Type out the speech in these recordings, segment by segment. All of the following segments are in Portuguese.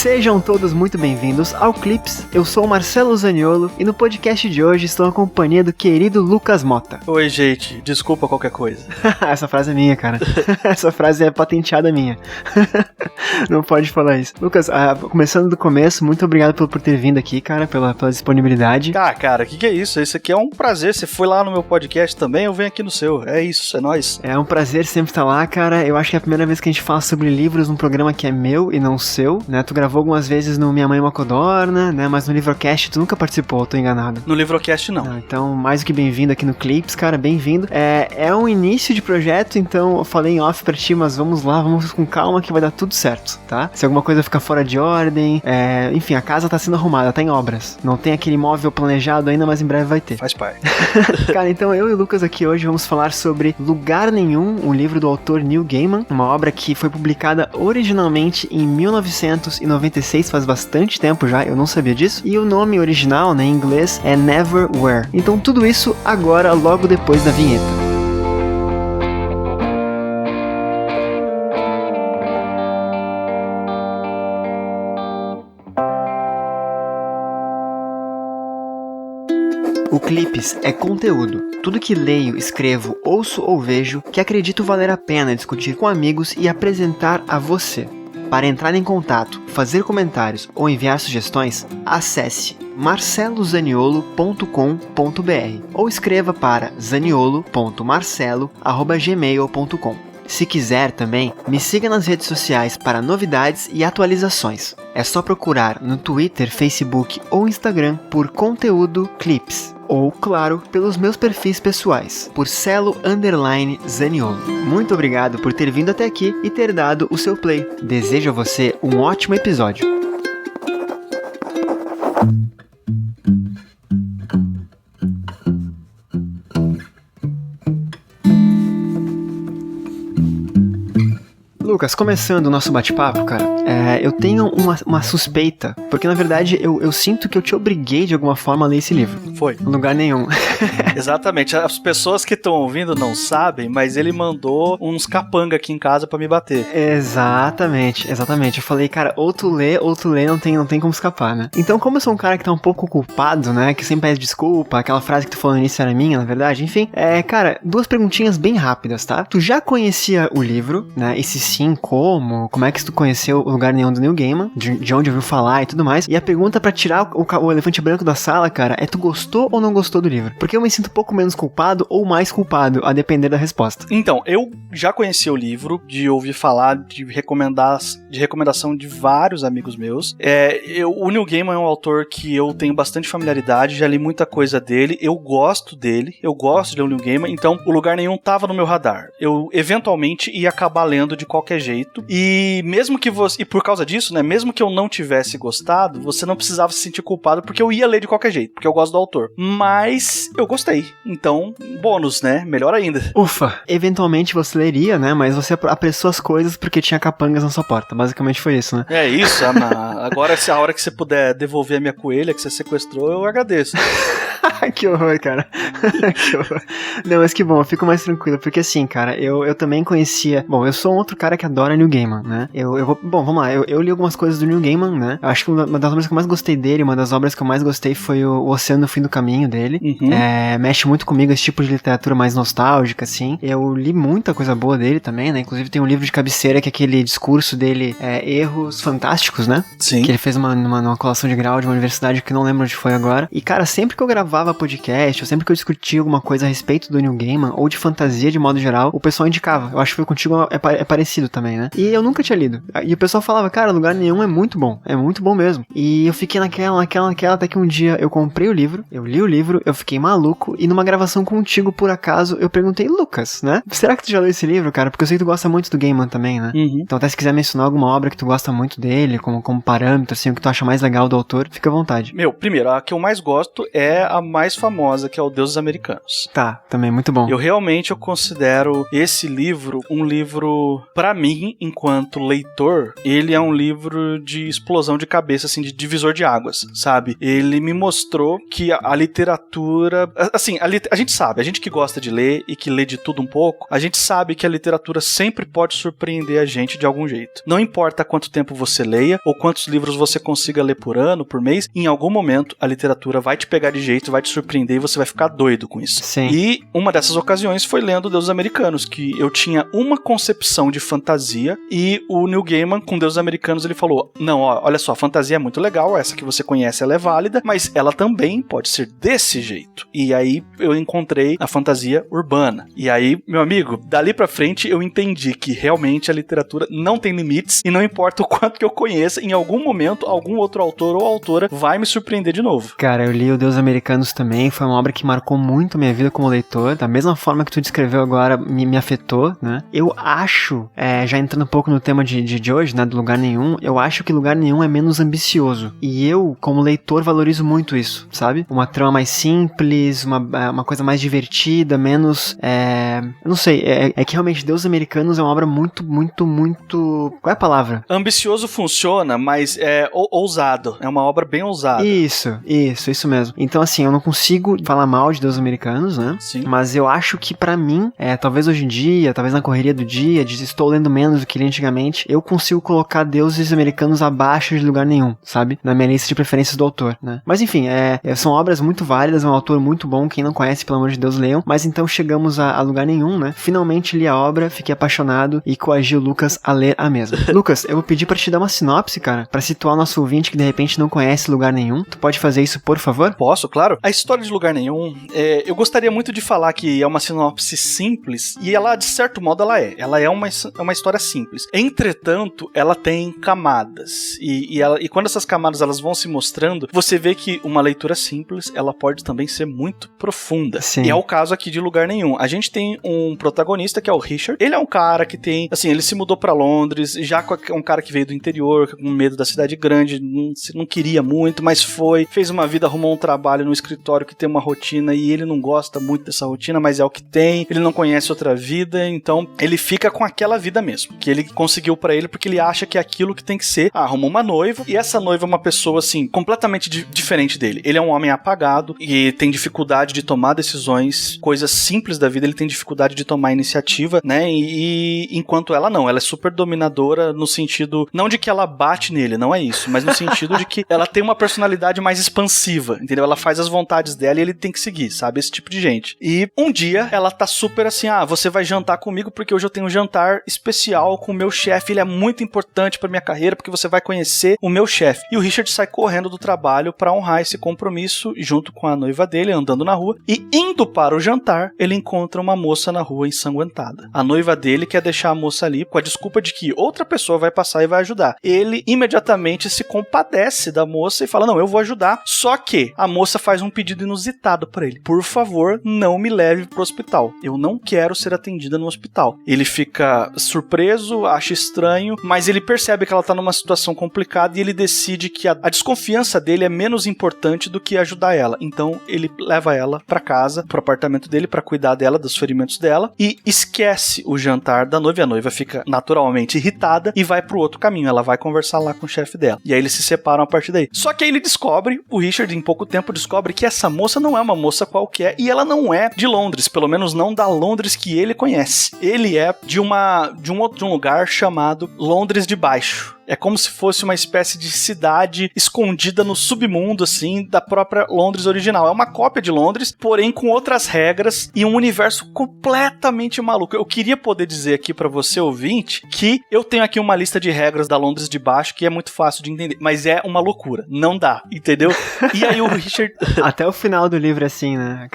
Sejam todos muito bem-vindos ao Clips. Eu sou o Marcelo Zaniolo e no podcast de hoje estou na companhia do querido Lucas Mota. Oi, gente. Desculpa qualquer coisa. Essa frase é minha, cara. Essa frase é patenteada minha. Não pode falar isso. Lucas, começando do começo, muito obrigado por ter vindo aqui, cara, pela disponibilidade. Cara, o que é isso? Isso aqui é um prazer. Você foi lá no meu podcast também, eu venho aqui no seu. É isso, é nóis. É um prazer sempre estar lá, cara. Eu acho que é a primeira vez que a gente fala sobre livros num programa que é meu e não seu, né? Tu gravou algumas vezes no Minha Mãe é uma Codorna, né? Mas no Livrocast tu nunca participou, eu tô enganado. No Livrocast não. Então, mais do que bem-vindo aqui no Clips, cara, bem-vindo. É um início de projeto, então eu falei em off pra ti, mas vamos lá, vamos com calma que vai dar tudo certo, tá? Se alguma coisa ficar fora de ordem, enfim, a casa tá sendo arrumada, tá em obras. Não tem aquele imóvel planejado ainda, mas em breve vai ter. Faz parte. Cara, então eu e o Lucas aqui hoje vamos falar sobre Lugar Nenhum, um livro do autor Neil Gaiman, uma obra que foi publicada originalmente em 1996, faz bastante tempo já, eu não sabia disso, e o nome original, né, em inglês, é Neverwhere. Então tudo isso agora, logo depois da vinheta. O Clips é conteúdo. Tudo que leio, escrevo, ouço ou vejo que acredito valer a pena discutir com amigos e apresentar a você. Para entrar em contato, fazer comentários ou enviar sugestões, acesse marcelozaniolo.com.br ou escreva para zaniolo.marcelo@gmail.com. Se quiser também, me siga nas redes sociais para novidades e atualizações. É só procurar no Twitter, Facebook ou Instagram por conteúdo Clips. Ou, claro, pelos meus perfis pessoais, por Celo_Zaniolo. Muito obrigado por ter vindo até aqui e ter dado o seu play. Desejo a você um ótimo episódio. Lucas, começando o nosso bate-papo, cara, eu tenho uma suspeita, porque na verdade eu sinto que eu te obriguei de alguma forma a ler esse livro. Foi. Lugar Nenhum. Exatamente. As pessoas que estão ouvindo não sabem, mas ele mandou uns capanga aqui em casa pra me bater. Exatamente. Eu falei, cara, ou tu lê, não tem como escapar, né? Então, como eu sou um cara que tá um pouco culpado, né, que sempre pede desculpa, aquela frase que tu falou no início era minha, na verdade, enfim, cara, duas perguntinhas bem rápidas, tá? Tu já conhecia o livro, né, e se sim, como é que tu conheceu o Lugar Nenhum do Neil Gaiman, de onde ouviu falar e tudo mais, e a pergunta pra tirar o elefante branco da sala, cara, é tu gostou ou não gostou do livro? Porque eu me sinto um pouco menos culpado ou mais culpado, a depender da resposta. Então, eu já conheci o livro, de ouvir falar, de recomendação de vários amigos meus. O Neil Gaiman é um autor que eu tenho bastante familiaridade, já li muita coisa dele, eu gosto dele, eu gosto de ler o Neil Gaiman, então o Lugar Nenhum tava no meu radar. Eu, eventualmente, ia acabar lendo de qualquer jeito, e mesmo que e por causa disso, né, mesmo que eu não tivesse gostado, você não precisava se sentir culpado, porque eu ia ler de qualquer jeito, porque eu gosto do autor. Mas eu gostei, então, bônus, né, melhor ainda. Ufa, eventualmente você leria, né, mas você apressou as coisas porque tinha capangas na sua porta, basicamente foi isso, né? É isso, Ana. Agora, se a hora que você puder devolver a minha coelha que você sequestrou, eu agradeço. Que horror, cara. Que horror. Não, mas que bom, eu fico mais tranquilo, porque assim, cara, eu também conhecia... Bom, eu sou um outro cara que adora Neil Gaiman, né? Bom, vamos lá, eu li algumas coisas do Neil Gaiman, né? Eu acho que uma das obras que eu mais gostei dele, uma das obras que eu mais gostei foi o Oceano no Fim do Caminho dele. Uhum. Mexe muito comigo esse tipo de literatura mais nostálgica, assim. Eu li muita coisa boa dele também, né? Inclusive tem um livro de cabeceira que é aquele discurso dele, Erros Fantásticos, né? Sim. Que ele fez numa colação de grau de uma universidade que eu não lembro onde foi agora. E, cara, sempre que eu gravava podcast, ou sempre que eu discutia alguma coisa a respeito do Neil Gaiman, ou de fantasia de modo geral, o pessoal indicava. Eu acho que foi contigo, é parecido também, né? E eu nunca tinha lido. E o pessoal falava, cara, Lugar Nenhum é muito bom mesmo. E eu fiquei naquela, até que um dia eu comprei o livro, eu li o livro, eu fiquei maluco, e numa gravação contigo, por acaso, eu perguntei, Lucas, né? Será que tu já leu esse livro, cara? Porque eu sei que tu gosta muito do Gaiman também, né? Uhum. Então até se quiser mencionar alguma obra que tu gosta muito dele, como parâmetro, assim, o que tu acha mais legal do autor, fica à vontade. Primeiro, a que eu mais gosto é a mais famosa, que é o Deuses Americanos. Tá, também muito bom. Eu considero esse livro um livro, pra mim, enquanto leitor, ele é um livro de explosão de cabeça, assim, de divisor de águas, sabe? Ele me mostrou que a literatura... Assim, a gente sabe, a gente que gosta de ler e que lê de tudo um pouco, a gente sabe que a literatura sempre pode surpreender a gente de algum jeito. Não importa quanto tempo você leia ou quantos livros você consiga ler por ano, por mês, em algum momento a literatura vai te pegar de jeito, vai te surpreender e você vai ficar doido com isso. Sim. E uma dessas ocasiões foi lendo Deuses Americanos, que eu tinha uma concepção de fantasia e o Neil Gaiman, com Deuses Americanos, ele falou, não, ó, olha só, a fantasia é muito legal, essa que você conhece, ela é válida, mas ela também pode ser desse jeito. E aí eu encontrei a fantasia urbana. E aí, meu amigo, dali pra frente eu entendi que realmente a literatura não tem limites e não importa o quanto que eu conheça, em algum momento, algum outro autor ou autora vai me surpreender de novo. Cara, eu li o Deuses Americanos também, foi uma obra que marcou muito a minha vida como leitor, da mesma forma que tu descreveu agora, me afetou, né? Eu acho, já entrando um pouco no tema de hoje, né, do Lugar Nenhum, eu acho que Lugar Nenhum é menos ambicioso, e eu, como leitor, valorizo muito isso, sabe? Uma trama mais simples, uma coisa mais divertida, menos, eu não sei, é que realmente Deuses Americanos é uma obra muito, qual é a palavra? Ambicioso funciona, mas é ousado, é uma obra bem ousada. Isso mesmo. Então, assim, eu não consigo falar mal de Deuses Americanos, né? Sim. Mas eu acho que pra mim, talvez hoje em dia, talvez na correria do dia, estou lendo menos do que li antigamente, eu consigo colocar Deuses Americanos abaixo de Lugar Nenhum, sabe? Na minha lista de preferências do autor, né? Mas enfim, são obras muito válidas, é um autor muito bom, quem não conhece, pelo amor de Deus, leiam. Mas então chegamos a Lugar Nenhum, né? Finalmente li a obra, fiquei apaixonado e coagi o Lucas a ler a mesma. Lucas, eu vou pedir pra te dar uma sinopse, cara, pra situar o nosso ouvinte que de repente não conhece Lugar Nenhum. Tu pode fazer isso, por favor? Posso, claro. A história de Lugar Nenhum, eu gostaria muito de falar que é uma sinopse simples, e ela, de certo modo, ela é uma história simples. Entretanto, ela tem camadas, e quando essas camadas elas vão se mostrando, você vê que uma leitura simples, ela pode também ser muito profunda. Sim. E é o caso aqui de Lugar Nenhum. A gente tem um protagonista que é o Richard. Ele é um cara que tem, assim, ele se mudou pra Londres, já um cara que veio do interior, com medo da cidade grande, não queria muito, mas fez uma vida, arrumou um trabalho no escritório que tem uma rotina e ele não gosta muito dessa rotina, mas é o que tem, ele não conhece outra vida, então ele fica com aquela vida mesmo, que ele conseguiu pra ele, porque ele acha que é aquilo que tem que ser. Arrumou uma noiva, e essa noiva é uma pessoa, assim, completamente diferente dele. Ele é um homem apagado e tem dificuldade de tomar decisões, coisas simples da vida, ele tem dificuldade de tomar iniciativa, né, e enquanto ela não, ela é super dominadora no sentido, não de que ela bate nele, não é isso, mas no sentido de que ela tem uma personalidade mais expansiva, entendeu? Ela faz as vontades dela e ele tem que seguir, sabe? Esse tipo de gente. E um dia ela tá super assim, você vai jantar comigo porque hoje eu tenho um jantar especial com o meu chefe, ele é muito importante pra minha carreira porque você vai conhecer o meu chefe. E o Richard sai correndo do trabalho pra honrar esse compromisso junto com a noiva dele, andando na rua, e indo para o jantar, ele encontra uma moça na rua ensanguentada. A noiva dele quer deixar a moça ali com a desculpa de que outra pessoa vai passar e vai ajudar. Ele imediatamente se compadece da moça e fala, não, eu vou ajudar. Só que a moça faz um pedido inusitado pra ele. Por favor, não me leve pro hospital. Eu não quero ser atendida no hospital. Ele fica surpreso, acha estranho, mas ele percebe que ela tá numa situação complicada e ele decide que a desconfiança dele é menos importante do que ajudar ela. Então ele leva ela pra casa, pro apartamento dele, pra cuidar dela, dos ferimentos dela, e esquece o jantar da noiva. A noiva fica naturalmente irritada e vai pro outro caminho. Ela vai conversar lá com o chefe dela. E aí eles se separam a partir daí. Só que aí ele descobre, o Richard em pouco tempo descobre que essa moça não é uma moça qualquer e ela não é de Londres, pelo menos não da Londres que ele conhece. Ele é de um lugar chamado Londres de Baixo. É como se fosse uma espécie de cidade escondida no submundo, assim, da própria Londres original. É uma cópia de Londres, porém com outras regras e um universo completamente maluco. Eu queria poder dizer aqui pra você, ouvinte, que eu tenho aqui uma lista de regras da Londres de Baixo que é muito fácil de entender, mas é uma loucura. Não dá, entendeu? E aí o Richard... Até o final do livro é assim, né?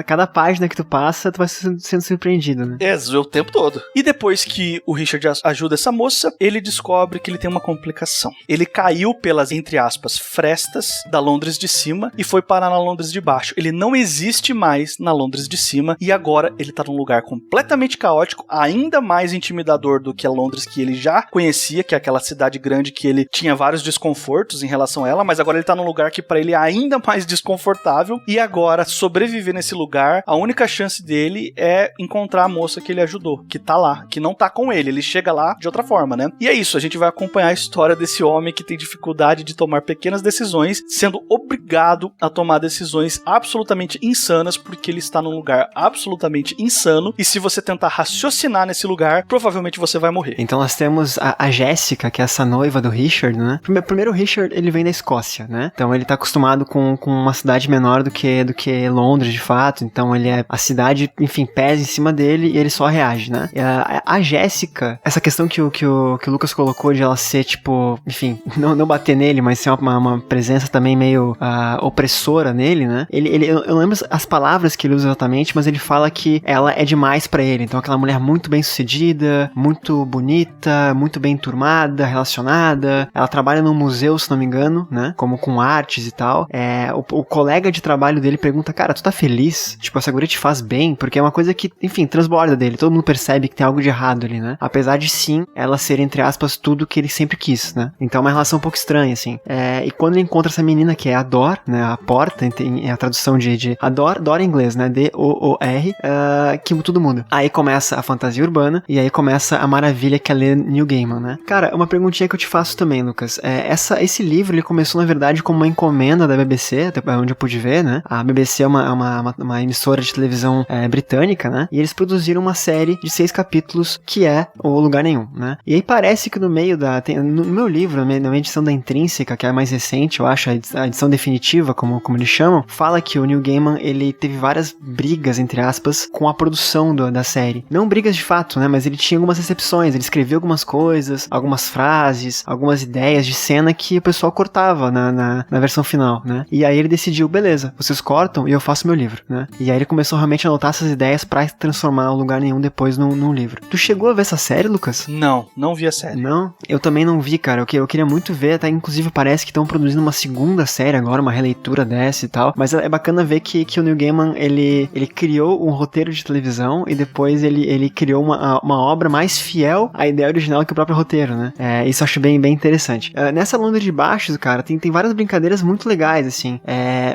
Cada página que tu passa, tu vai sendo surpreendido, né? O tempo todo. E depois que o Richard ajuda essa moça, ele descobre que ele tem uma complicação. Ele caiu pelas, entre aspas, frestas da Londres de cima e foi parar na Londres de baixo. Ele não existe mais na Londres de cima e agora ele tá num lugar completamente caótico, ainda mais intimidador do que a Londres que ele já conhecia, que é aquela cidade grande que ele tinha vários desconfortos em relação a ela, mas agora ele tá num lugar que pra ele é ainda mais desconfortável e agora sobreviver nesse lugar, a única chance dele é encontrar a moça que ele ajudou, que tá lá, que não tá com ele chega lá de outra forma, né? E é isso, a gente vai acompanhar a história desse homem que tem dificuldade de tomar pequenas decisões, sendo obrigado a tomar decisões absolutamente insanas, porque ele está num lugar absolutamente insano, e se você tentar raciocinar nesse lugar, provavelmente você vai morrer. Então nós temos a Jéssica, que é essa noiva do Richard, né? Primeiro o Richard, ele vem da Escócia, né? Então ele tá acostumado com uma cidade menor do que Londres, de fato, então a cidade, enfim, pesa em cima dele e ele só reage, né? A Jéssica, essa questão que o Lucas colocou de ela ser, tipo, enfim, não bater nele, mas ser uma presença também meio opressora nele, né? Eu lembro as palavras que ele usa exatamente, mas ele fala que ela é demais pra ele. Então aquela mulher muito bem sucedida, muito bonita, muito bem enturmada, relacionada. Ela trabalha num museu, se não me engano, né? Como com artes e tal. O colega de trabalho dele pergunta, cara, tu tá feliz? Tipo, essa guria te faz bem? Porque é uma coisa que, enfim, transborda dele. Todo mundo percebe que tem algo de errado ali, né? Apesar de sim, ela ser, entre aspas, tudo que ele sempre quis, né? Então é uma relação um pouco estranha, assim. E quando ele encontra essa menina que é a Dor, né? A porta, é a tradução de a Dor em inglês, né? D-O-O-R, que tudo muda. Aí começa a fantasia urbana e aí começa a maravilha que é ler Neil Gaiman, né? Cara, uma perguntinha que eu te faço também, Lucas. Esse livro, ele começou, na verdade, como uma encomenda da BBC, até onde eu pude ver, né? A BBC é uma emissora de televisão britânica, né? E eles produziram uma série de 6 capítulos que é O Lugar Nenhum, né? E aí parece que no meio no meu livro, na minha edição da Intrínseca, que é a mais recente, eu acho, a edição definitiva, como eles chamam, fala que o Neil Gaiman, ele teve várias brigas, entre aspas, com a produção da série. Não brigas de fato, né? Mas ele tinha algumas recepções, ele escreveu algumas coisas, algumas frases, algumas ideias de cena que o pessoal cortava na versão final, né? E aí ele decidiu, beleza, vocês cortam e eu faço meu livro, né? E aí ele começou realmente a anotar essas ideias pra transformar O Lugar Nenhum depois num livro. Tu chegou a ver essa série, Lucas? Não vi a série. Não? Eu também não vi, cara. Eu queria muito ver, até inclusive parece que estão produzindo uma segunda série agora, uma releitura dessa e tal, mas é bacana ver que o Neil Gaiman, ele criou um roteiro de televisão e depois ele criou uma obra mais fiel à ideia original que o próprio roteiro, né? Isso eu acho bem interessante. Nessa Londres de Baixo, cara, tem várias brincadeiras muito legais, assim,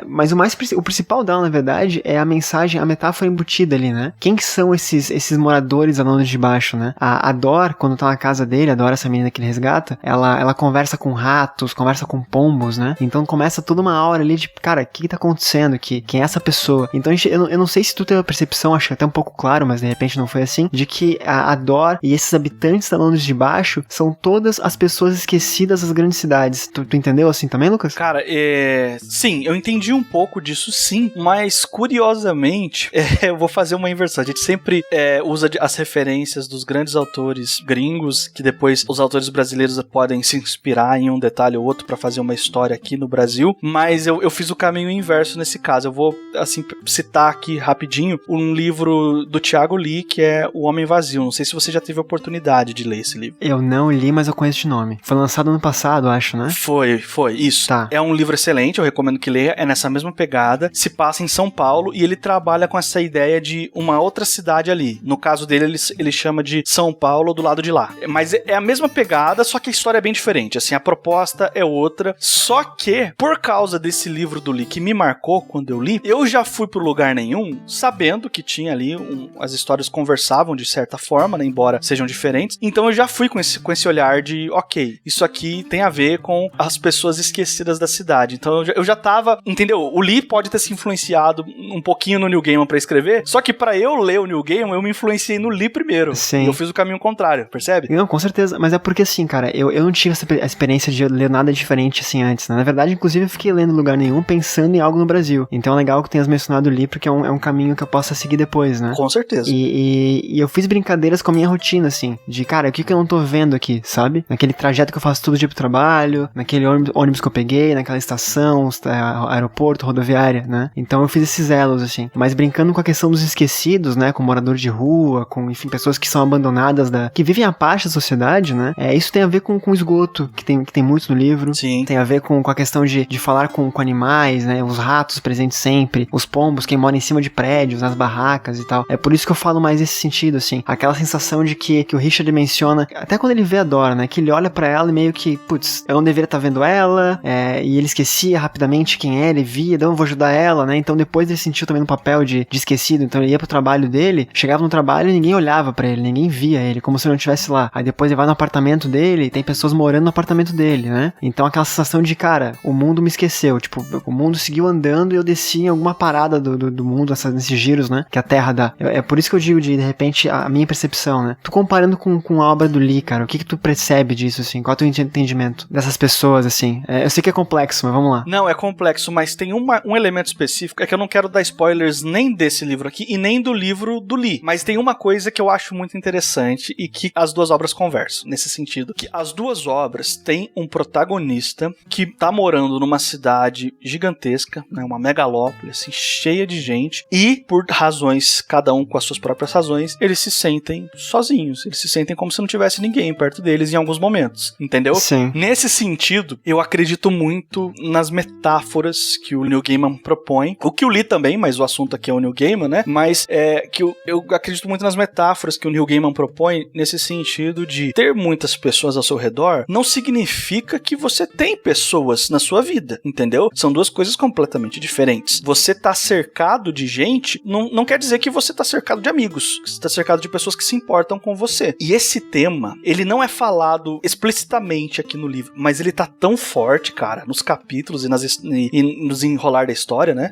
mas o principal dela, na verdade, é a mensagem, a metáfora embutida ali, né? Quem que são esses moradores da Londres de Baixo, né? A Dor, quando tá na casa dele, a Dor, essa menina que ele resgata, ela conversa com ratos, conversa com pombos, né? Então começa toda uma aura ali de, cara, o que tá acontecendo aqui? Quem é essa pessoa? Então eu não sei se tu teve a percepção, acho até um pouco claro, mas de repente não foi assim, de que a Dor e esses habitantes da Londres de Baixo são todas as pessoas esquecidas das grandes cidades. Tu entendeu assim também, Lucas? Cara, sim, eu entendi um pouco disso, sim, mas curiosamente, eu vou fazer uma inversão. A gente sempre usa as referências dos grandes autores gringos, que depois os autores brasileiros podem se inspirar em um detalhe ou outro pra fazer uma história aqui no Brasil, mas eu fiz o caminho inverso nesse caso. Eu vou, assim, citar aqui rapidinho um livro do Thiago Lee, que é O Homem Vazio. Não sei se você já teve a oportunidade de ler esse livro. Eu não li, mas eu conheço de nome. Foi lançado ano passado, acho, né? Foi, isso. Tá. É um livro excelente, eu recomendo que leia, é nessa mesma pegada, se passa em São Paulo e ele trabalha com essa ideia de uma outra cidade ali. No caso dele, ele chama de São Paulo do lado de lá. Mas é a mesma pegada, só que a história é bem diferente, assim, a proposta é outra, só que, por causa desse livro do Lee que me marcou quando eu li, eu já fui pro Lugar Nenhum sabendo que tinha ali, as histórias conversavam de certa forma, né, embora sejam diferentes, então eu já fui com esse olhar de, ok, isso aqui tem a ver com as pessoas esquecidas da cidade, então eu já tava, entendeu? O Lee pode ter se influenciado um pouquinho no Neil Gaiman pra escrever, só que pra eu ler o Neil Gaiman, eu me influenciei no Lee primeiro. Sim. E eu fiz o caminho contrário, percebe? Não, com certeza, mas é porque assim, cara, eu não tive essa experiência de ler nada diferente assim antes, né? Na verdade, inclusive, eu fiquei lendo Lugar Nenhum pensando em algo no Brasil. Então é legal que tenhas mencionado o Lee, porque é um caminho que eu possa seguir depois, né? Com certeza. E eu fiz brincadeiras com a minha rotina, assim, de, cara, o que eu não tô vendo aqui, sabe? Naquele trajeto que eu faço todo dia pro trabalho, naquele ônibus que eu peguei, naquela estação, aeroporto, rodoviária, né? Então eu fiz esses elos, assim. Mas brincando com a questão dos esquecidos, né? Com morador de rua, com, enfim, pessoas que são abandonadas, que vivem à parte da sociedade, né? Isso tem a ver com esgoto, que tem muito no livro. Sim. Tem a ver com a questão de falar com animais, né? Os ratos presentes sempre, os pombos, quem mora em cima de prédios, nas barracas e tal. É por isso que eu falo mais nesse sentido, assim. Aquela sensação de que o Richard menciona, até quando ele vê a Dora, né? Que ele olha pra ela e meio que, putz, eu não deveria estar vendo ela, e ele esquecia rapidamente quem é, ele via, então eu vou ajudar ela, né? Então depois ele sentiu também no papel de esquecido, então ele ia pro trabalho dele, chegava no trabalho e ninguém olhava pra ele, ninguém via ele, como se ele não estivesse lá. Aí depois ele vai no apartamento dele e tem pessoas morando no apartamento dele, né? Então aquela sensação de, cara, o mundo me esqueceu, tipo, o mundo seguiu andando e eu desci em alguma parada do mundo, nesses giros, né? Que a Terra dá. É por isso que eu digo de repente, a minha percepção, né? Tu comparando com a obra do Lee, cara, o que tu percebe disso, assim? Qual é o teu entendimento dessas pessoas, assim? Eu sei que é complexo, mas vamos lá. Não, é complexo, mas tem um elemento específico, é que eu não quero dar spoilers nem desse livro aqui e nem do livro do Lee, mas tem uma coisa que eu acho muito interessante e que as duas obras conversam, nesse sentido, que as duas obras têm um protagonista que tá morando numa cidade gigantesca, né, uma megalópole, assim, cheia de gente, e por razões, cada um com as suas próprias razões, eles se sentem sozinhos, eles se sentem como se não tivesse ninguém perto deles em alguns momentos, entendeu? Sim. Nesse sentido, eu acredito muito nas metáforas que o Neil Gaiman propõe, o que eu li também, mas o assunto aqui é o Neil Gaiman, né? Mas que eu acredito muito nas metáforas que o Neil Gaiman propõe nesse sentido de ter muitas pessoas ao seu redor não significa que você tem pessoas na sua vida, entendeu? São duas coisas completamente diferentes. Você tá cercado de gente não quer dizer que você tá cercado de amigos, que você tá cercado de pessoas que se importam com você. E esse tema, ele não é falado explicitamente aqui no livro, mas ele tá tão forte, cara, nos capítulos e nos enrolar da história, né?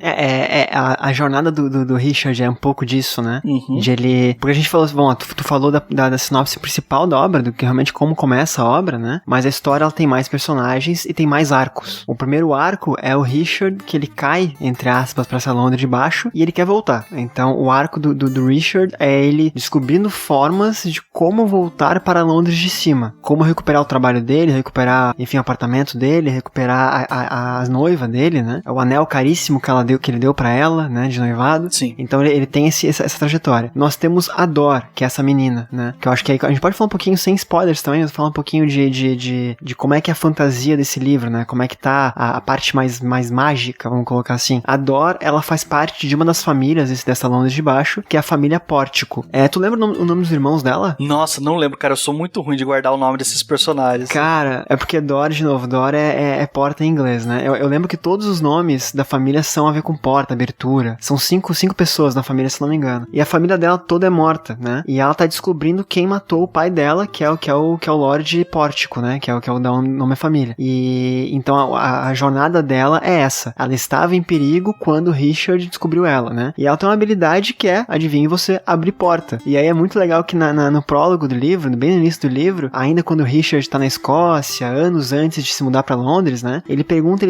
A jornada do Richard é um pouco disso, né? Uhum. De ele... Porque a gente falou, bom, tu falou da sinopse principal da obra, do que realmente como começa a obra, né? Mas a história, ela tem mais personagens e tem mais arcos. O primeiro arco é o Richard, que ele cai, entre aspas, pra essa Londres de baixo, e ele quer voltar. Então, o arco do Richard é ele descobrindo formas de como voltar para Londres de cima. Como recuperar o trabalho dele, recuperar, enfim, o apartamento dele, recuperar a noiva dele, né? O anel caríssimo que ele deu pra ela, né? De noivado. Sim. Então, ele tem essa trajetória. Nós temos a Dor, que é essa menina, né? Que eu acho que aí a gente pode falar um pouquinho sem spoilers também, mas falar um pouquinho de como é que é a fantasia desse livro, né? Como é que tá a parte mais mágica, vamos colocar assim. A Dor, ela faz parte de uma das famílias dessa Londres de baixo, que é a família Pórtico. Tu lembra o nome dos irmãos dela? Nossa, não lembro, cara. Eu sou muito ruim de guardar o nome desses personagens. Cara, é porque Dor, de novo, Dor é porta em inglês, né? Eu lembro que todos os nomes da família são a ver com porta, abertura. São cinco pessoas na família, se não me engano. E a família dela toda é morta, né? E ela tá descobrindo quem matou o pai dela, que é o Lorde Pórtico, né? Que é o nome da família. E então a jornada dela é essa. Ela estava em perigo quando Richard descobriu ela, né? E ela tem uma habilidade que é, adivinhe você, abrir porta. E aí é muito legal que no prólogo do livro, bem no início do livro, ainda quando o Richard tá na Escócia, anos antes de se mudar pra Londres, né? Ele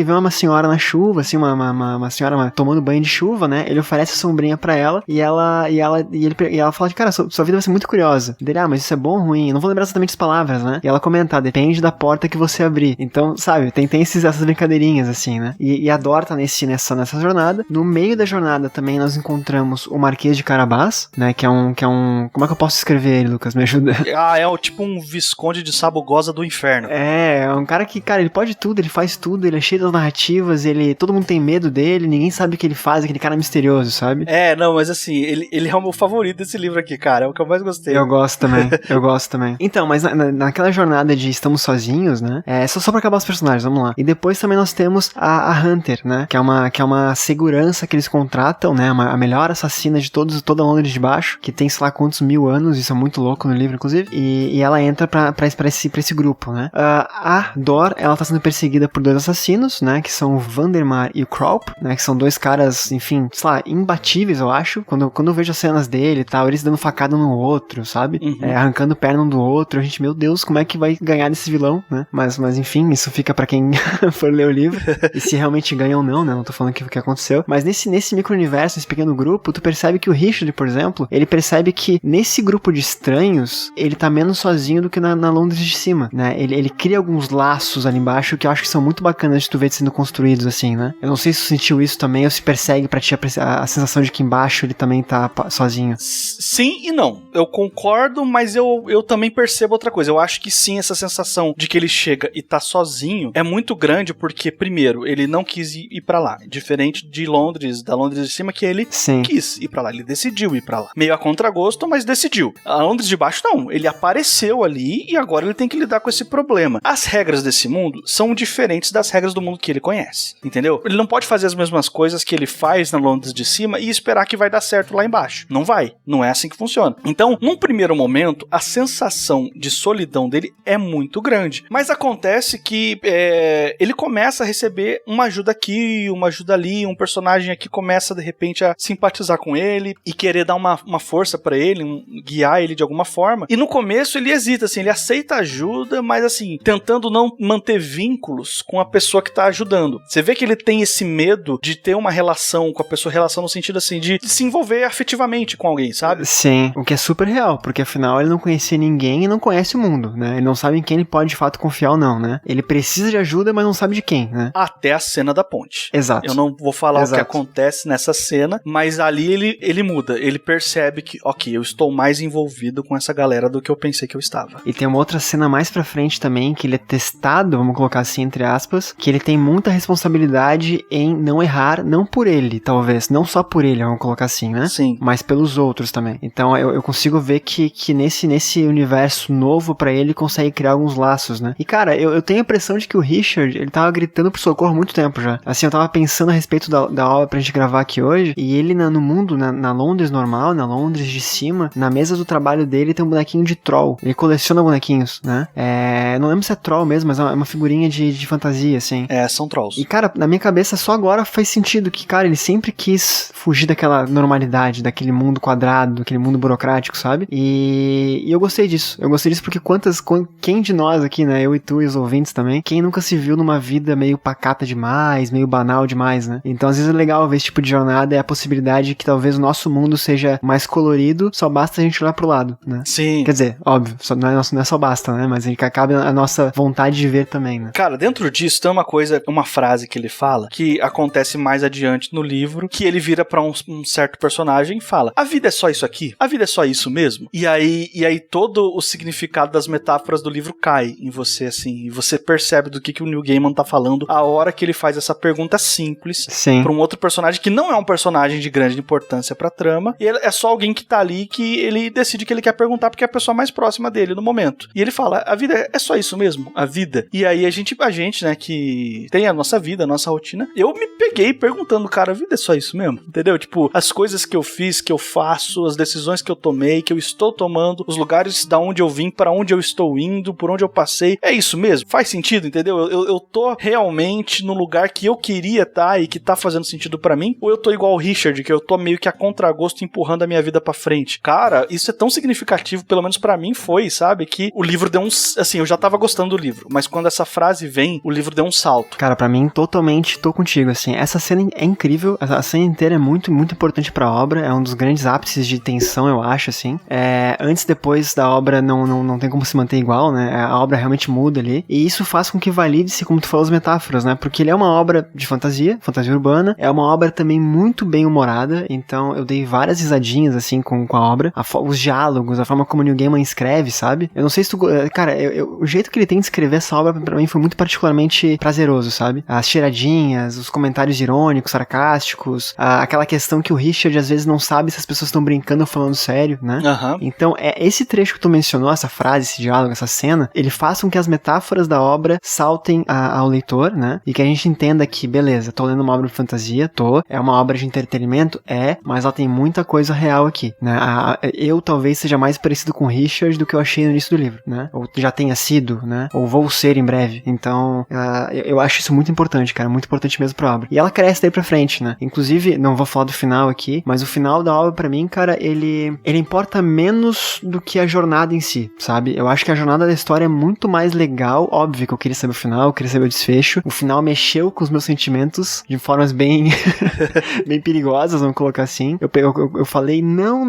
vê uma senhora na chuva, assim, uma senhora tomando banho de chuva, né? Ele oferece a sombrinha pra ela e ela fala de, cara, sua vida vai ser muito curiosa. Dele, mas isso é bom ou ruim? Eu não vou lembrar exatamente as palavras, né? E ela comenta, depende da porta que você abrir. Então, sabe, tem essas brincadeirinhas, assim, né? E a Dor tá nessa jornada. No meio da jornada também nós encontramos o Marquês de Carabás, né? Que é um... Como é que eu posso escrever ele, Lucas? Me ajuda. É tipo um Visconde de Sabugosa do Inferno. É um cara que, cara, ele pode tudo, ele faz tudo, ele é cheio das narrativas, todo mundo tem medo dele, ninguém sabe o que ele faz, aquele cara misterioso, sabe? Não, mas assim, ele é o meu favorito desse livro aqui, cara, é o que eu mais gostei. Eu gosto também. Então, mas naquela jornada de estamos sozinhos, né? Só pra acabar os personagens, vamos lá. E depois também nós temos a Hunter, né? Que é uma segurança que eles contratam, né? A melhor assassina de toda a Londres de baixo, que tem, sei lá, quantos mil anos, isso é muito louco no livro, inclusive. E ela entra pra esse grupo, né? A Dor, ela tá sendo perseguida por dois assassinos, né? Que são o Vandermeer e o Kraup, né? Que são dois caras, enfim, sei lá, imbatíveis, eu acho. Quando eu vejo as cenas dele e tal, eles dando facada um no outro, sabe? Uhum. Arrancando perna um do outro. A gente, meu Deus, como é que vai ganhar desse vilão, né? Mas enfim, isso fica pra quem for ler o livro. E se realmente ganha ou não, né? Não tô falando o que aconteceu. Mas nesse micro-universo, nesse pequeno grupo, tu percebe que o Richard, por exemplo, ele percebe que nesse grupo de estranhos, ele tá menos sozinho do que na Londres de cima, né? Ele cria alguns laços ali embaixo que eu acho que são muito bacanas de tu ver sendo construídos assim, né? Eu não sei se tu sentiu isso também ou se persegue pra ti a sensação de que embaixo ele também tá sozinho. Sim e não. Eu concordo, mas eu também percebo outra coisa. Eu acho que sim, essa sensação de que ele chega e tá sozinho é muito grande porque, primeiro, ele não quis ir pra lá. Diferente de Londres, da Londres de cima, que ele quis ir pra lá. Ele decidiu ir pra lá. Meio a contragosto, mas decidiu. A Londres de baixo, não. Ele apareceu ali e agora ele tem que lidar com esse problema. As regras desse mundo são diferentes das regras do mundo que ele conhece. Entendeu? Ele não pode fazer as mesmas coisas que ele faz na Londres de cima e esperar que vai dar certo lá embaixo. Não vai. Não é assim que funciona. Então, num primeiro momento, a sensação de solidão dele é muito grande. Mas acontece que ele começa a receber uma ajuda aqui, uma ajuda ali, um personagem aqui começa de repente a simpatizar com ele e querer dar uma força pra ele, guiar ele de alguma forma. E no começo ele hesita, assim, ele aceita ajuda, mas assim, tentando não manter vínculos com a pessoa que tá ajudando. Você vê que ele tem esse medo de ter uma relação com a pessoa, relação no sentido assim, de se envolver afetivamente com alguém, sabe? Sim, o que é super real, porque afinal ele não conhecia ninguém e não conhece o mundo, né? Ele não sabe em quem ele pode de fato confiar ou não, né? Ele precisa de ajuda, mas não sabe de quem, né? Até a cena da ponte. Exato. Eu não vou falar o que acontece nessa cena, mas ali ele muda. Ele percebe que, ok, eu estou mais envolvido com essa galera do que eu pensei que eu estava. E tem uma outra cena mais pra frente também, que ele é testado, vamos colocar assim, entre aspas, que ele tem muita responsabilidade em não errar, não por ele, talvez, não só por ele, vamos colocar assim, né? Sim. Mas pelos outros também. Então eu consigo ver que nesse universo novo pra ele consegue criar alguns laços, né? E cara, eu tenho a impressão de que o Richard, ele tava gritando por socorro há muito tempo já. Assim, eu tava pensando a respeito da obra pra gente gravar aqui hoje, e ele no mundo, na Londres normal, na Londres de cima, na mesa do trabalho dele tem um bonequinho de troll. Ele coleciona bonequinhos, né? Não lembro se é troll mesmo, mas é uma figurinha de fantasia, assim. São trolls. E cara, na minha cabeça só agora faz sentido que, cara, ele sempre quis fugir daquela normalidade, daquele mundo quadrado, daquele mundo burocrático, sabe? E eu gostei disso. Eu gostei disso porque quem de nós aqui, né, eu e tu e os ouvintes também, quem nunca se viu numa vida meio pacata demais, meio banal demais, né? Então às vezes é legal ver esse tipo de jornada e a possibilidade de que talvez o nosso mundo seja mais colorido, só basta a gente olhar pro lado, né? Sim. Quer dizer, óbvio, não é só basta, né? Mas cabe a nossa vontade de ver também, né? Cara, dentro disso tem uma frase que ele fala, que acontece mais adiante no livro, que ele vira pra um certo personagem e fala: a vida é só isso aqui? A vida é só isso mesmo? E aí todo o significado das metáforas do livro cai em você, assim, e você percebe do que o Neil Gaiman tá falando a hora que ele faz essa pergunta simples pra um outro personagem que não é um personagem de grande importância pra trama, e é só alguém que tá ali que ele decide que ele quer perguntar porque é a pessoa mais próxima dele no momento. E ele fala: a vida é só isso mesmo? A vida? E aí a gente, né, que tem a nossa vida, a nossa rotina, eu me peguei perguntando, cara, a vida é só isso mesmo? Entendeu? Tipo, as coisas que eu fiz, que eu faço, as decisões que eu tomei, que eu estou tomando, os lugares da onde eu vim, para onde eu estou indo, por onde eu passei, é isso mesmo? Faz sentido, entendeu? Eu tô realmente no lugar que eu queria estar e que tá fazendo sentido pra mim? Ou eu tô igual o Richard, que eu tô meio que a contragosto empurrando a minha vida pra frente? Cara, isso é tão significativo, pelo menos pra mim foi, sabe? Que o livro deu assim, eu já tava gostando do livro, mas quando essa frase vem, o livro deu um salto. Cara, pra mim, totalmente tô contigo, assim. Essa cena é incrível, a cena inteira é muito, muito importante pra obra, é um dos grandes ápices de tensão, eu acho, assim. Antes e depois da obra não tem como se manter igual, né? A obra realmente muda ali, e isso faz com que valide-se, como tu falou, as metáforas, né? Porque ele é uma obra de fantasia urbana, é uma obra também muito bem humorada, então eu dei várias risadinhas, assim, com a obra, os diálogos, a forma como o Neil Gaiman escreve, sabe? Eu não sei se tu... Cara, o jeito que ele tem de escrever essa obra, pra mim, foi muito particularmente prazeroso, sabe? As cheiradinhas, os comentários irônicos, sarcásticos, aquela questão que o Richard, às vezes, não sabe se as pessoas estão brincando ou falando sério, né? Uhum. Então, esse trecho que tu mencionou, essa frase, esse diálogo, essa cena, ele faz com que as metáforas da obra saltem ao leitor, né? E que a gente entenda que, beleza, tô lendo uma obra de fantasia, é uma obra de entretenimento, mas ela tem muita coisa real aqui, né? Eu talvez seja mais parecido com o Richard do que eu achei no início do livro, né? Ou já tenha sido, né? Ou vou ser em breve. Então, eu acho isso muito importante, cara, muito importante mesmo pra obra. E ela cresce daí pra frente, né? Inclusive, não vou falar do final aqui, mas o final da obra, pra mim, cara, ele importa menos do que a jornada em si, sabe? Eu acho que a jornada da história é muito mais legal. Óbvio que eu queria saber o final, eu queria saber o desfecho. O final mexeu com os meus sentimentos de formas bem bem perigosas, vamos colocar assim. Eu falei não,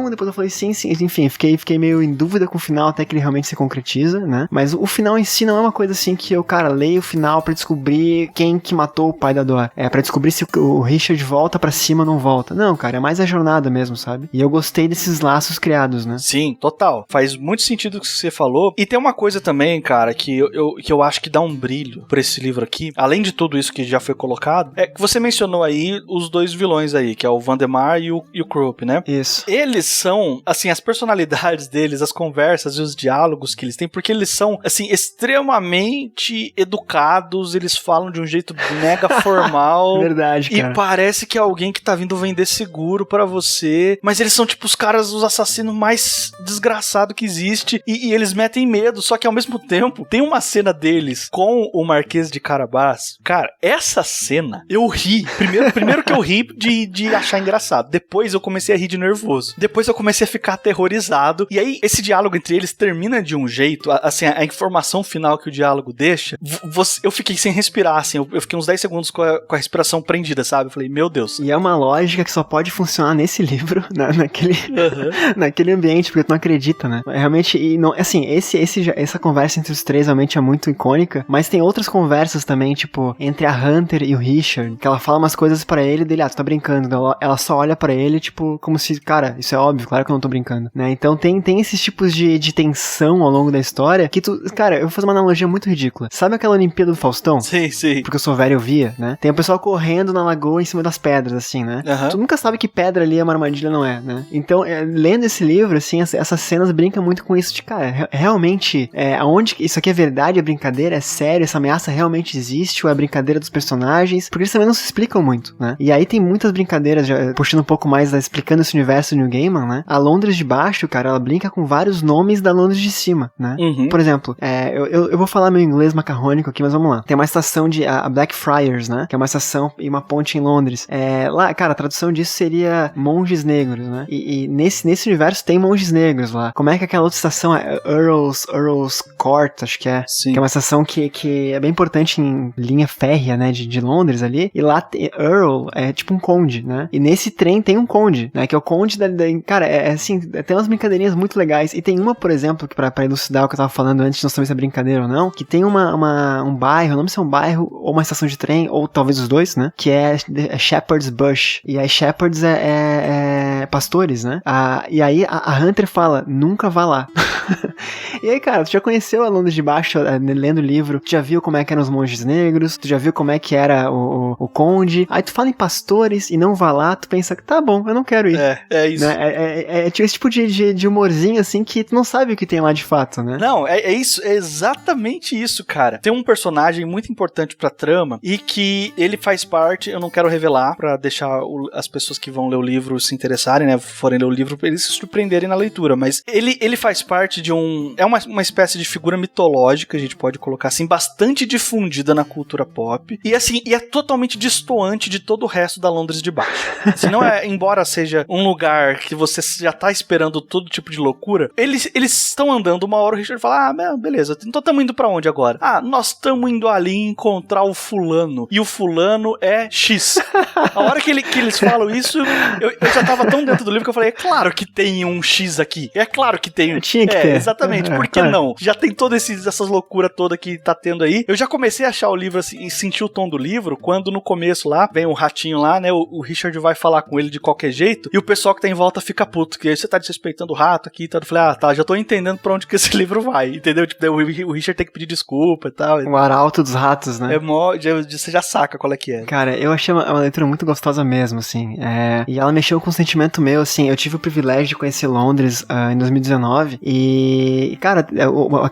depois eu falei sim, enfim, fiquei meio em dúvida com o final até que ele realmente se concretiza, né? Mas o final em si não é uma coisa assim que eu, cara, leio o final pra descobrir quem que matou o pai da Dor. Pra descobrir se o Richard volta pra cima ou não volta. Não, cara, é mais a jornada mesmo, sabe? E eu gostei desses laços criados, né? Sim, total. Faz muito sentido o que você falou. E tem uma coisa também, cara, que eu acho que dá um brilho pra esse livro aqui, além de tudo isso que já foi colocado, é que você mencionou aí os dois vilões aí, que é o Vandemar e o Krupp, né? Isso. Eles são, assim, as personalidades deles, as conversas e os diálogos que eles têm, porque eles são, assim, extremamente educados, eles falam de um jeito mega formal. Verdade, cara. E parece que é alguém que tá vindo vender seguro pra você, mas eles são, tipo, os caras, os assassinos mais desgraçados que existe, e eles metem medo, só que ao mesmo tempo, tem uma cena deles com o Marquês de Carabás. Cara, essa cena, eu ri. Primeiro que eu ri de achar engraçado. Depois eu comecei a rir de nervoso. Depois eu comecei a ficar aterrorizado. E aí, esse diálogo entre eles termina de um jeito, assim, a informação final que o diálogo deixa, eu fiquei sem respirar, assim, eu fiquei uns 10 segundos com a respiração prendida, sabe? Eu falei, meu Deus. E é uma lógica que só pode funcionar nesse livro, naquele ambiente, porque tu não acredita, né? Realmente, e não, assim, essa conversa entre os três realmente é muito icônica, mas tem outras conversas também, tipo, entre a Hunter e o Richard, que ela fala umas coisas pra ele, dele, tu tá brincando, ela só olha pra ele, tipo, como se, cara, isso é óbvio, claro que eu não tô brincando, né? Então tem esses tipos de tensão ao longo da história, que cara, eu vou fazer uma analogia muito ridícula. Sabe aquela Olimpíada do Faustão? Sim, sim. Porque eu sou velho, eu via, né? Tem o pessoal correndo na lagoa em cima das pedras, assim, né? Uhum. Tu nunca sabe que pedra ali é uma armadilha, não é, né? Então, lendo esse livro, assim, essas cenas brincam muito com isso de, cara, realmente, aonde isso aqui é verdade, é brincadeira, é sério, essa ameaça realmente existe, ou é brincadeira dos personagens, porque eles também não se explicam muito, né? E aí tem muitas brincadeiras, já puxando um pouco mais, explicando esse universo do New Gaiman, né? A Londres de baixo, cara, ela brinca com vários nomes da Londres de cima, né? Uhum. Por exemplo, eu vou falar meu inglês macarrônico aqui, mas vamos lá. Tem uma estação a Blackfriars, né? Que é uma estação e uma ponte em Londres. Lá, cara, a tradução disso seria monges negros, né? E nesse universo tem monges negros lá. Como é que aquela outra estação é Earl's Court, acho que é. Sim. Que é uma estação que é bem importante em linha férrea, né? De Londres ali. E lá, Earl é tipo um conde, né? E nesse trem tem um conde, né? Que é o conde cara, assim, tem umas brincadeirinhas muito legais. E tem uma, por exemplo, que pra elucidar o que eu tava falando antes, não saber se é brincadeira ou não, que tem um bairro, não sei se é um bairro ou uma estação de trem, ou talvez os dois, né? Que é Shepherd's Bush. E aí Shepherds é pastores, né? E aí a Hunter fala, nunca vá lá. E aí, cara, tu já conheceu a Londres de Baixo, lendo o livro, tu já viu como é que eram os monges negros, tu já viu como é que era o conde, aí tu fala em pastores e não vá lá, tu pensa que tá bom, eu não quero ir. É isso. Né? É esse tipo de humorzinho, assim, que tu não sabe o que tem lá de fato, né? Não, é isso, é exatamente isso, cara. Tem um personagem muito importante pra trama e que ele faz parte, eu não quero revelar, pra deixar as pessoas que vão ler o livro se interessarem, né, forem ler o livro, pra eles se surpreenderem na leitura, mas ele faz parte de uma espécie de figura mitológica, a gente pode colocar assim, bastante difundida na cultura pop, e assim, é totalmente destoante de todo o resto da Londres de baixo. Se não embora seja um lugar que você já tá esperando todo tipo de loucura, eles estão andando uma hora, o Richard fala, beleza, então estamos indo pra onde agora? Nós estamos indo ali encontrar o fulano, e o fulano é X. A hora que eles falam isso, eu já tava tão dentro do livro que eu falei, é claro que tem um X aqui, é claro que tem. Tinha que ter. Exatamente, por que não? Já tem todas essas loucuras todas que tá tendo aí. Eu já comecei a achar o livro assim, e sentir o tom do livro, quando no começo lá, vem um ratinho lá, né, o Richard vai falar com ele de qualquer jeito, e o pessoal que tá em volta fica puto, que aí você tá desrespeitando o rato aqui e tal. Eu falei, tá, já tô entendendo pra onde que esse livro vai, entendeu? Tipo, o Richard tem que pedir desculpa e tal. O arauto dos ratos, né? Você já saca qual é que é. Cara, eu achei uma leitura muito gostosa mesmo, assim, e ela mexeu com um sentimento meu, assim, eu tive o privilégio de conhecer Londres em 2019, e, cara,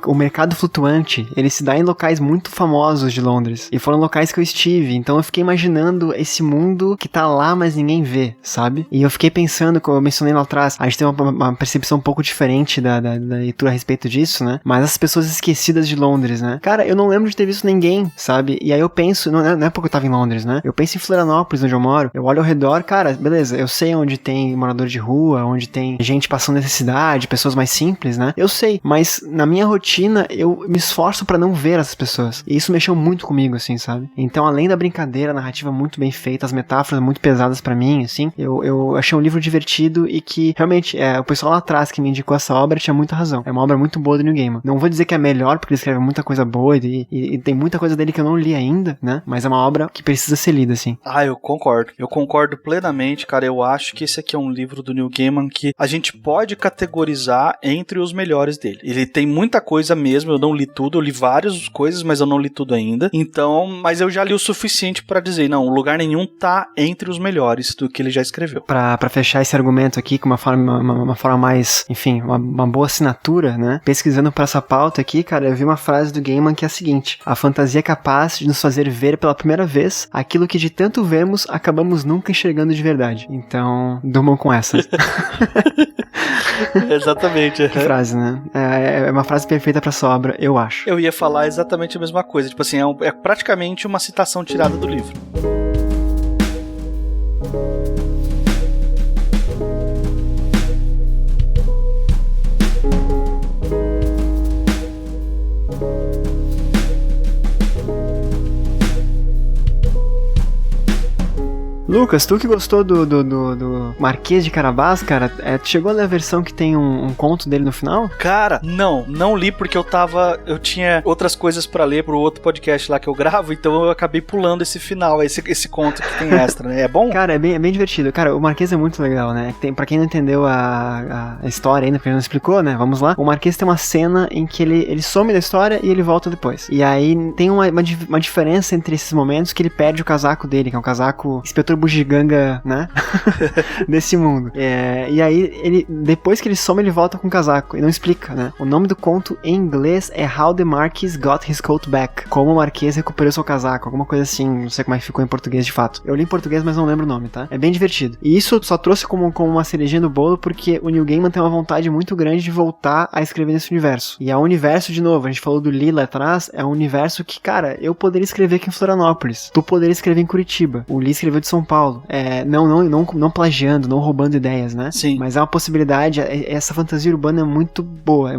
o mercado flutuante, ele se dá em locais muito famosos de Londres, e foram locais que eu estive, então eu fiquei imaginando esse mundo que tá lá, mas ninguém vê, sabe? E eu fiquei pensando, como eu mencionei lá atrás, a gente tem uma percepção um pouco diferente da leitura a respeito disso, né? Mas as pessoas esquecidas de Londres, né? Cara, eu não lembro de ter visto ninguém, sabe? E aí eu penso, não é porque eu tava em Londres, né? Eu penso em Florianópolis, onde eu moro, eu olho ao redor, cara, beleza, eu sei onde tem morador de rua, onde tem gente passando necessidade, pessoas mais simples, né? Eu sei, mas na minha rotina eu me esforço pra não ver essas pessoas. E isso mexeu muito comigo, assim, sabe? Então, além da brincadeira, a narrativa muito bem feita, as metáforas muito pesadas pra mim, assim, eu achei um livro divertido e que, realmente, o pessoal lá atrás que me indicou essa obra tinha muita razão. É uma obra muito boa do Neil Gaiman. Não vou dizer que é melhor, porque ele escreve muita coisa boa e tem muita coisa dele que eu não li ainda, né? Mas é uma obra que precisa ser lida, assim. Eu concordo. Eu concordo plenamente, cara. Eu acho que esse aqui é um livro do Neil Gaiman que a gente pode categorizar entre os melhores depois dele. Ele tem muita coisa mesmo, eu não li tudo, eu li várias coisas, mas eu não li tudo ainda. Então, mas eu já li o suficiente pra dizer, não, Lugar Nenhum tá entre os melhores do que ele já escreveu. Pra fechar esse argumento aqui com uma forma mais, enfim, uma boa assinatura, né? Pesquisando pra essa pauta aqui, cara, eu vi uma frase do Gaiman que é a seguinte: a fantasia é capaz de nos fazer ver pela primeira vez aquilo que de tanto vemos acabamos nunca enxergando de verdade. Então, durmam com essa. Exatamente. Que frase, né? É uma frase perfeita pra sua obra, eu acho. Eu ia falar exatamente a mesma coisa. Tipo assim, é praticamente uma citação tirada do livro. Lucas, tu que gostou do Marquês de Carabás, cara, tu chegou a ler a versão que tem um conto dele no final? Cara, não li porque eu tinha outras coisas pra ler pro outro podcast lá que eu gravo, então eu acabei pulando esse final, esse conto que tem extra, né? É bom? Cara, é bem divertido. Cara, o Marquês é muito legal, né? Pra quem não entendeu a história ainda, porque ele não explicou, né? Vamos lá. O Marquês tem uma cena em que ele some da história e ele volta depois. E aí tem uma diferença entre esses momentos que ele perde o casaco dele, que é um casaco inspetor bugiganga, né? Desse mundo. E aí, depois que ele some, ele volta com o casaco. E não explica, né? O nome do conto em inglês é How the Marquis Got His Coat Back. Como o Marquês recuperou seu casaco. Alguma coisa assim. Não sei como é que ficou em português de fato. Eu li em português, mas não lembro o nome, tá? É bem divertido. E isso só trouxe como uma cerejinha do bolo porque o Neil Gaiman tem uma vontade muito grande de voltar a escrever nesse universo. E é um universo, de novo, a gente falou do Lee lá atrás, é um universo que, cara, eu poderia escrever aqui em Florianópolis. Tu poderia escrever em Curitiba. O Lee escreveu de São Paulo. Não plagiando, não roubando ideias, né? Sim. Mas é uma possibilidade, essa fantasia urbana é muito boa,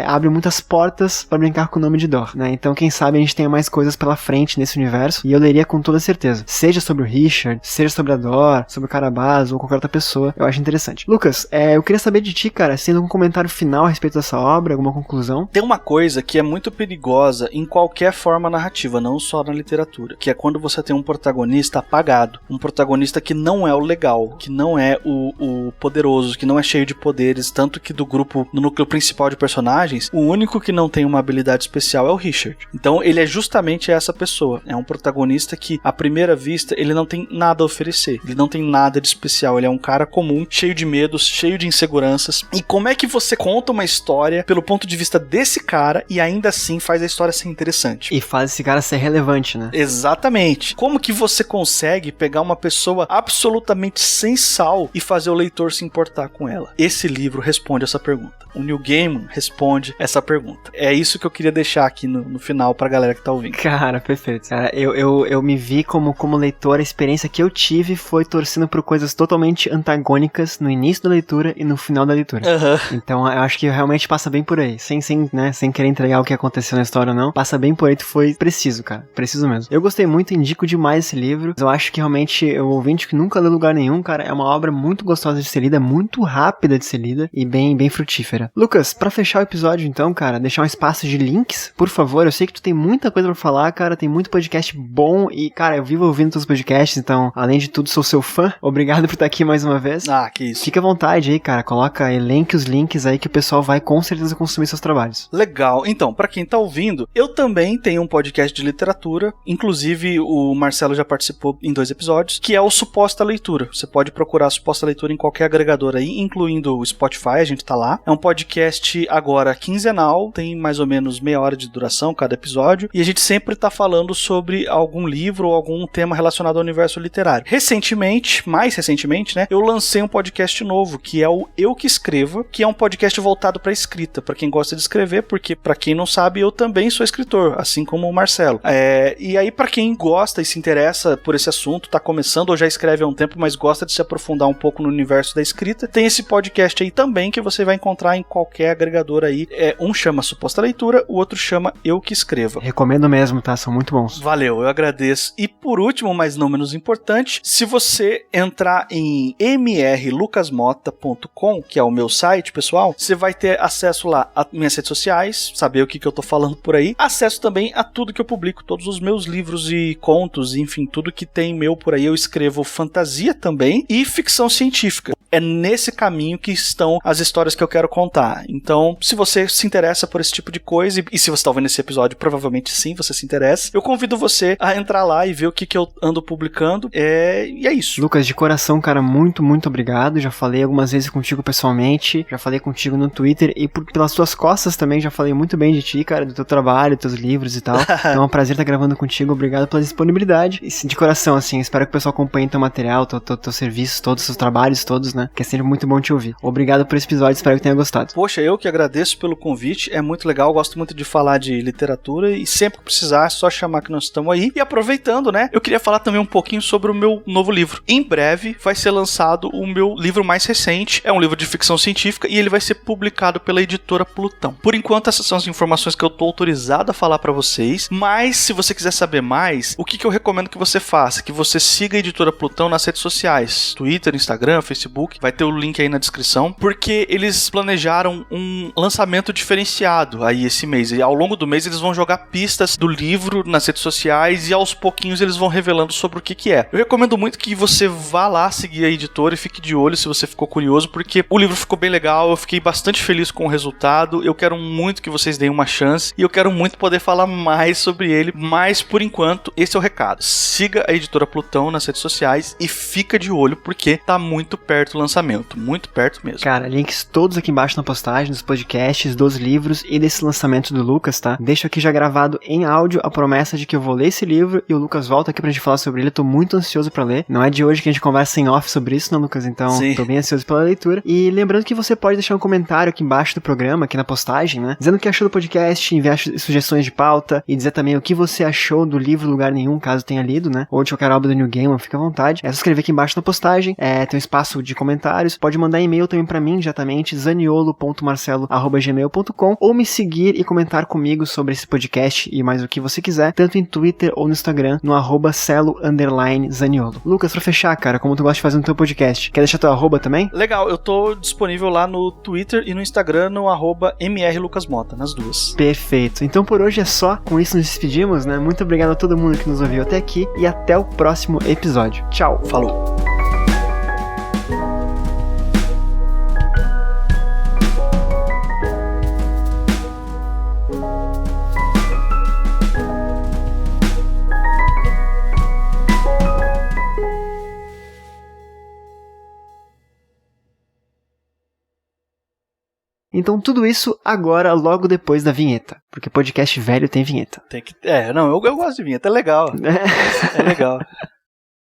abre muitas portas pra brincar com o nome de Dor, né? Então, quem sabe a gente tenha mais coisas pela frente nesse universo, e eu leria com toda certeza. Seja sobre o Richard, seja sobre a Dor, sobre o Carabás, ou qualquer outra pessoa, eu acho interessante. Lucas, eu queria saber de ti, cara, se tem algum comentário final a respeito dessa obra, alguma conclusão? Tem uma coisa que é muito perigosa em qualquer forma narrativa, não só na literatura, que é quando você tem um protagonista apagado, um protagonista que não é o legal, que não é o poderoso, que não é cheio de poderes, tanto que do grupo, no núcleo principal de personagens, o único que não tem uma habilidade especial é o Richard. Então ele é justamente essa pessoa, é um protagonista que à primeira vista ele não tem nada a oferecer, ele não tem nada de especial, ele é um cara comum, cheio de medos, cheio de inseguranças. E como é que você conta uma história pelo ponto de vista desse cara e ainda assim faz a história ser interessante? E faz esse cara ser relevante, né? Exatamente. Como que você consegue pegar uma pessoa absolutamente sem sal e fazer o leitor se importar com ela? Esse livro responde essa pergunta. O Neil Gaiman responde essa pergunta. É isso que eu queria deixar aqui no final pra galera que tá ouvindo. Cara, perfeito. Cara, eu me vi como leitor, a experiência que eu tive foi torcendo por coisas totalmente antagônicas no início da leitura e no final da leitura. Uhum. Então eu acho que realmente passa bem por aí. Sem querer entregar o que aconteceu na história ou não. Passa bem por aí, tu foi preciso, cara. Preciso mesmo. Eu gostei muito, indico demais esse livro. Eu acho que realmente o ouvinte que nunca leu Lugar Nenhum, cara, é uma obra muito gostosa de ser lida, muito rápida de ser lida e bem frutífera. Lucas, pra fechar o episódio então, cara, deixar um espaço de links, por favor. Eu sei que tu tem muita coisa pra falar, cara, tem muito podcast bom e, cara, eu vivo ouvindo teus podcasts, então, além de tudo, sou seu fã. Obrigado por estar aqui mais uma vez. Ah, que isso. Fica à vontade aí, cara, coloca, elenque os links aí que o pessoal vai com certeza consumir seus trabalhos. Legal. Então, pra quem tá ouvindo, eu também tenho um podcast de literatura, inclusive o Marcelo já participou em 2 episódios, que é o Suposta Leitura. Você pode procurar a Suposta Leitura em qualquer agregador aí, incluindo o Spotify, a gente tá lá. É um podcast agora quinzenal, tem mais ou menos meia hora de duração cada episódio, e a gente sempre tá falando sobre algum livro ou algum tema relacionado ao universo literário. Mais recentemente, né, eu lancei um podcast novo, que é o Eu Que Escreva, que é um podcast voltado pra escrita, pra quem gosta de escrever, porque pra quem não sabe, eu também sou escritor, assim como o Marcelo. E aí pra quem gosta e se interessa por esse assunto, tá começando ou já escreve há um tempo, mas gosta de se aprofundar um pouco no universo da escrita, tem esse podcast aí também que você vai encontrar em qualquer agregador aí. Um chama Suposta Leitura, o outro chama Eu Que Escreva. Recomendo mesmo, tá? São muito bons. Valeu, eu agradeço. E por último, mas não menos importante, se você entrar em mrlucasmota.com, que é o meu site, pessoal, você vai ter acesso lá às minhas redes sociais, saber o que eu tô falando por aí, acesso também a tudo que eu publico, todos os meus livros e contos, enfim, tudo que tem meu por aí. Eu escrevo fantasia também e ficção científica. é nesse caminho que estão as histórias que eu quero contar. Então, se você se interessa por esse tipo de coisa, e se você está ouvindo esse episódio, provavelmente sim, você se interessa, eu convido você a entrar lá e ver o que eu ando publicando. E é isso. Lucas, de coração, cara, muito, muito obrigado. Já falei algumas vezes contigo pessoalmente, já falei contigo no Twitter e pelas tuas costas também, já falei muito bem de ti, cara, do teu trabalho, dos teus livros e tal. Então é um prazer estar gravando contigo, obrigado pela disponibilidade. E de coração, assim, espero que o pessoal acompanhe teu material, teu serviço, todos os seus trabalhos todos, né? Que é sempre muito bom te ouvir. Obrigado por esse episódio, espero que tenha gostado. Poxa, eu que agradeço pelo convite, é muito legal, gosto muito de falar de literatura e sempre que precisar é só chamar que nós estamos aí. E aproveitando, né, eu queria falar também um pouquinho sobre o meu novo livro. Em breve vai ser lançado o meu livro mais recente, é um livro de ficção científica e ele vai ser publicado pela editora Plutão. Por enquanto essas são as informações que eu tô autorizado a falar pra vocês, mas se você quiser saber mais, o que eu recomendo que você faça? Que você siga a editora Plutão nas redes sociais, Twitter, Instagram, Facebook, vai ter o link aí na descrição, porque eles planejaram um lançamento diferenciado aí esse mês, e ao longo do mês eles vão jogar pistas do livro nas redes sociais e aos pouquinhos eles vão revelando sobre o que é. Eu recomendo muito que você vá lá seguir a editora e fique de olho se você ficou curioso, porque o livro ficou bem legal, eu fiquei bastante feliz com o resultado, eu quero muito que vocês deem uma chance e eu quero muito poder falar mais sobre ele, mas por enquanto esse é o recado. Siga a editora Plutão nas redes sociais e fica de olho porque tá muito perto o lançamento, muito perto mesmo. Cara, links todos aqui embaixo na postagem dos podcasts, dos livros e desse lançamento do Lucas, tá? Deixo aqui já gravado em áudio a promessa de que eu vou ler esse livro e o Lucas volta aqui pra gente falar sobre ele. Eu tô muito ansioso pra ler. Não é de hoje que a gente conversa em off sobre isso, não, Lucas? Então, sim, tô bem ansioso pela leitura. E lembrando que você pode deixar um comentário aqui embaixo do programa, aqui na postagem, né? Dizendo o que achou do podcast, enviar sugestões de pauta e dizer também o que você achou do livro Lugar Nenhum, caso tenha lido, né? Ou de qualquer obra do New Gaiman, fica à vontade. É só escrever aqui embaixo na postagem. Tem um espaço de comentários. Pode mandar e-mail também pra mim, diretamente, zaniolo.marcelo@gmail.com, ou me seguir e comentar comigo sobre esse podcast e mais o que você quiser, tanto em Twitter ou no Instagram, no @celo_zaniolo. Lucas, pra fechar, cara, como tu gosta de fazer no teu podcast, quer deixar teu arroba também? Legal, eu tô disponível lá no Twitter e no Instagram, no @mrlucasmota, nas duas. Perfeito. Então por hoje é só. Com isso nos despedimos, né? Muito obrigado a todo mundo que nos ouviu até aqui e até o próximo episódio. Tchau. Falou. Então tudo isso agora, logo depois da vinheta. Porque podcast velho tem vinheta. Tem que... eu gosto de vinheta, é legal. É legal.